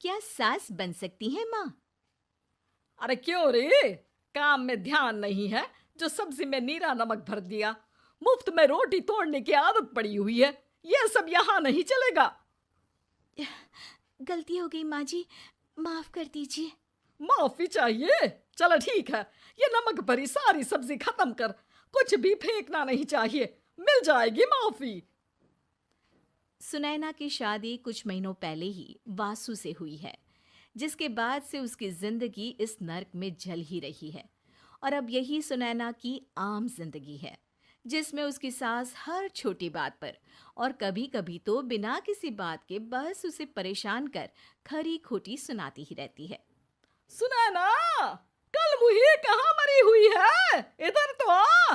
क्या सास बन सकती है माँ? अरे क्यों रे? काम में ध्यान नहीं है जो सब्जी में नीरा नमक भर दिया। मुफ्त में रोटी तोड़ने की आदत पड़ी हुई है। ये सब यहाँ नहीं चलेगा। गलती हो गई माँ जी, माफ कर दीजिए। माफी चाहिए? चलो ठीक है, ये नमक भरी सारी सब्जी खत्म कर। कुछ भी फेंकना नहीं चाहिए, मिल जाएगी माफी। सुनैना की शादी कुछ महीनों पहले ही वासु से हुई है, जिसके बाद से उसकी जिंदगी इस नर्क में जल ही रही है। और अब यही सुनैना की आम जिंदगी है, जिसमें उसकी सास हर छोटी बात पर और कभी कभी तो बिना किसी बात के बस उसे परेशान कर खरी खोटी सुनाती ही रहती है। सुनैना, कल मुही कहाँ मरी हुई है? इधर तो आ।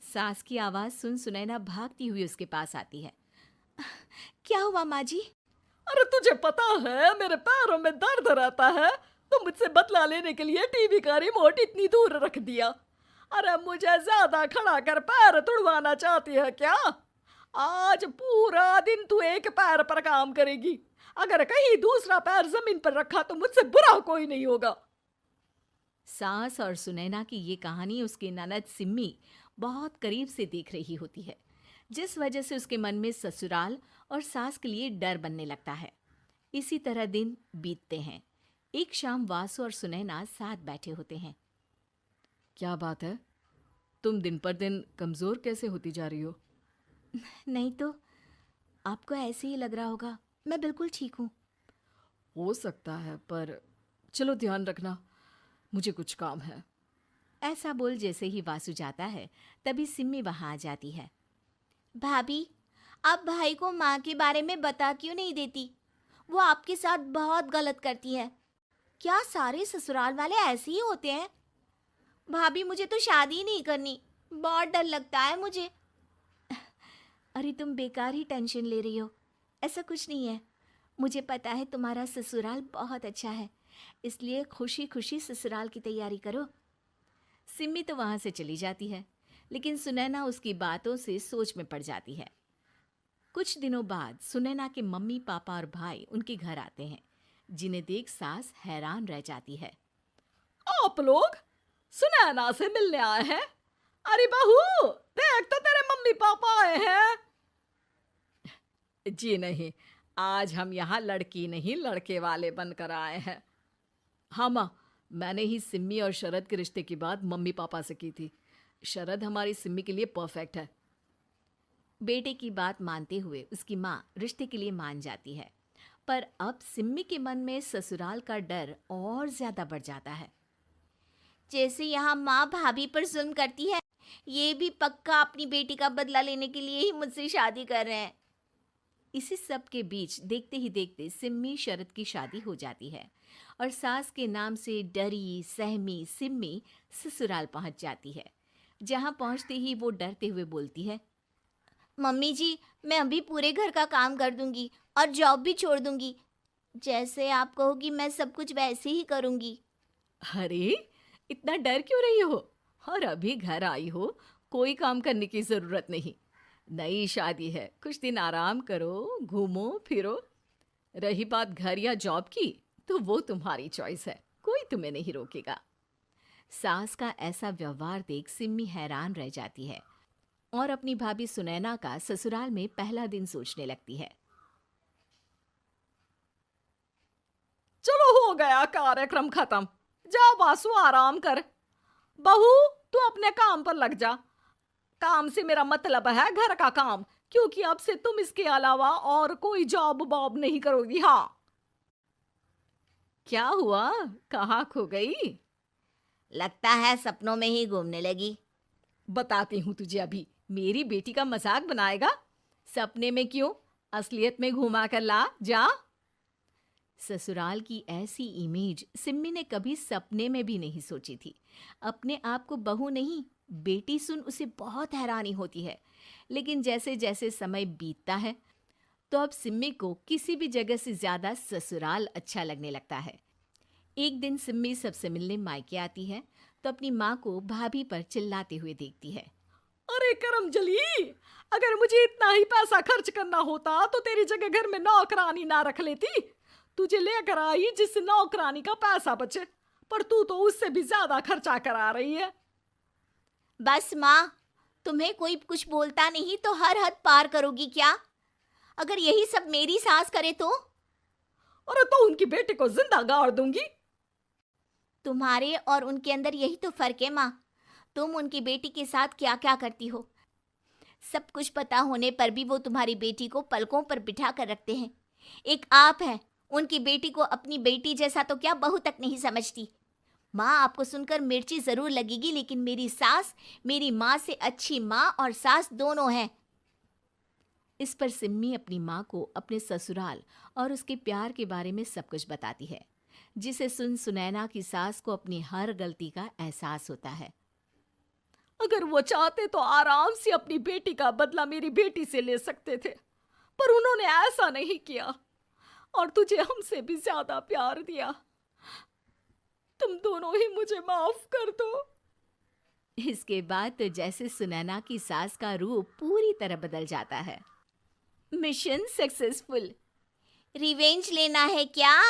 सास की आवाज सुन सुनैना भागती हुई उसके पास आती है। क्या हुआ माँ जी? अरे तुझे पता है मेरे पैरों में दर्द रहता है, तो मुझसे बदला लेने के लिए टीवी का रिमोट इतनी दूर रख दिया। अरे मुझे ज्यादा खड़ा कर पैर तुड़वाना चाहती है क्या? आज पूरा दिन तू एक पैर पर काम करेगी। अगर कहीं दूसरा पैर जमीन पर रखा तो मुझसे बुरा कोई नहीं होगा। सास और सुनैना की ये कहानी उसकी ननद सिम्मी बहुत करीब से देख रही होती है, जिस वजह से उसके मन में ससुराल और सास के लिए डर बनने लगता है। इसी तरह दिन बीतते हैं। एक शाम वासु और सुनैना साथ बैठे होते हैं। क्या बात है? तुम दिन पर दिन कमजोर कैसे होती जा रही हो? नहीं तो, आपको ऐसे ही लग रहा होगा, मैं बिल्कुल ठीक हूँ। हो सकता है, पर चलो ध्यान रखना, मुझे कुछ काम है। ऐसा बोल जैसे ही वासु जाता है, तभी सिम्मी वहां आ जाती है। भाभी, आप भाई को माँ के बारे में बता क्यों नहीं देती? वो आपके साथ बहुत गलत करती है। क्या सारे ससुराल वाले ऐसे ही होते हैं? भाभी, मुझे तो शादी ही नहीं करनी, बहुत डर लगता है मुझे। अरे तुम बेकार ही टेंशन ले रही हो, ऐसा कुछ नहीं है। मुझे पता है तुम्हारा ससुराल बहुत अच्छा है, इसलिए खुशी खुशी ससुराल की तैयारी करो। सिम्मी तो वहां से चली जाती है, लेकिन सुनैना उसकी बातों से सोच में पड़ जाती है। कुछ दिनों बाद सुनैना के मम्मी पापा और भाई उनके घर आते हैं, जिन्हें देख सास हैरान रह जाती है। आप लोग सुनैना से मिलने आए हैं? अरे बहू, देख तो तेरे मम्मी पापा आए हैं। जी नहीं, आज हम यहाँ लड़की नहीं लड़के वाले बनकर आए हैं। हाँ माँ, मैंने ही सिम्मी और शरद के रिश्ते की बात मम्मी पापा से की थी। शरद हमारी सिम्मी के लिए परफेक्ट है। बेटे की बात मानते हुए उसकी माँ रिश्ते के लिए मान जाती है, पर अब सिम्मी के मन में ससुराल का डर और ज्यादा बढ़ जाता है। जैसे यहाँ माँ भाभी पर जुल्म करती है, ये भी पक्का अपनी बेटी का बदला लेने के लिए ही मुझसे शादी कर रहे हैं। इसी सब के बीच देखते ही देखते सिम्मी शरद की शादी हो जाती है और सास के नाम से डरी सहमी सिम्मी ससुराल पहुंच जाती है। जहां पहुंचते ही वो डरते हुए बोलती है, मम्मी जी, मैं अभी पूरे घर का काम कर दूंगी और जॉब भी छोड़ दूंगी। जैसे आप कहोगी मैं सब कुछ वैसे ही करूंगी। अरे, इतना डर क्यों रही हो? और अभी घर आई हो, कोई काम करने की जरूरत नहीं। नई शादी है, कुछ दिन आराम करो, घूमो फिरो। रही बात घर या जॉब की, तो वो तुम्हारी चॉइस है, कोई तुम्हें नहीं रोकेगा। सास का ऐसा व्यवहार देख सिम्मी हैरान रह जाती है और अपनी भाभी सुनैना का ससुराल में पहला दिन सोचने लगती है। चलो हो गया कार्यक्रम खत्म। जा वासु, आराम कर। बहू, तू अपने काम पर लग जा। काम से मेरा मतलब है घर का काम, क्योंकि अब से तुम इसके अलावा और कोई जॉब बॉब नहीं करोगी। हाँ। क्या हुआ, कहाँ खो गई? लगता है सपनों में ही घूमने लगी। बताती हूँ तुझे अभी। मेरी बेटी का मजाक बनाएगा? सपने में क्यों, असलियत में घुमा कर ला। जा। ससुराल की ऐसी इमेज सिम्मी ने कभी सपने में भी नहीं सोची थी। अपने आप को बहू नहीं, बेटी सुन उसे बहुत हैरानी होती है। लेकिन जैसे जैसे समय बीतता है, तो अब सिम्मी को किसी भी जगह से ज्यादा ससुराल अच्छा लगने लगता है। एक दिन सिम्मी सबसे मिलने मायके आती है, तो अपनी माँ को भाभी पर चिल्लाते हुए देखती है। अरे करमजली, अगर मुझे इतना ही पैसा खर्च करना होता तो तेरी जगह घर में नौकरानी ना रख लेती। तुझे लेकर आई जिससे नौकरानी का पैसा बचे, पर तू तो उससे भी ज्यादा खर्चा करा रही है। बस माँ, तुम्हें कोई कुछ बोलता नहीं तो हर हद पार करोगी क्या? अगर यही सब मेरी सास करे तो? अरे तो उनकी बेटी को जिंदा गाड़ दूंगी। तुम्हारे और उनके अंदर यही तो फर्क है माँ। तुम उनकी बेटी के साथ क्या क्या करती हो, सब कुछ पता होने पर भी वो तुम्हारी बेटी को पलकों पर बिठा कर रखते हैं। एक आप हैं, उनकी बेटी को अपनी बेटी जैसा तो क्या बहू तक नहीं समझती। माँ, आपको सुनकर मिर्ची जरूर लगेगी, लेकिन मेरी सास मेरी माँ से अच्छी माँ और सास दोनों हैं। इस पर सिम्मी अपनी माँ को अपने ससुराल और उसके प्यार के बारे में सब कुछ बताती है, जिसे सुन सुनैना की सास को अपनी हर गलती का एहसास होता है। अगर वो चाहते तो आराम से अपनी बेटी का बदला मेरी बेटी से ले सकते थे, पर उन्होंने ऐसा नहीं किया और तुझे हमसे भी ज्यादा प्यार दिया। तुम दोनों ही मुझे माफ कर दो। इसके बाद तो जैसे सुनैना की सास का रूप पूरी तरह बदल जाता है। Mission successful. रिवेंज लेना है क्या?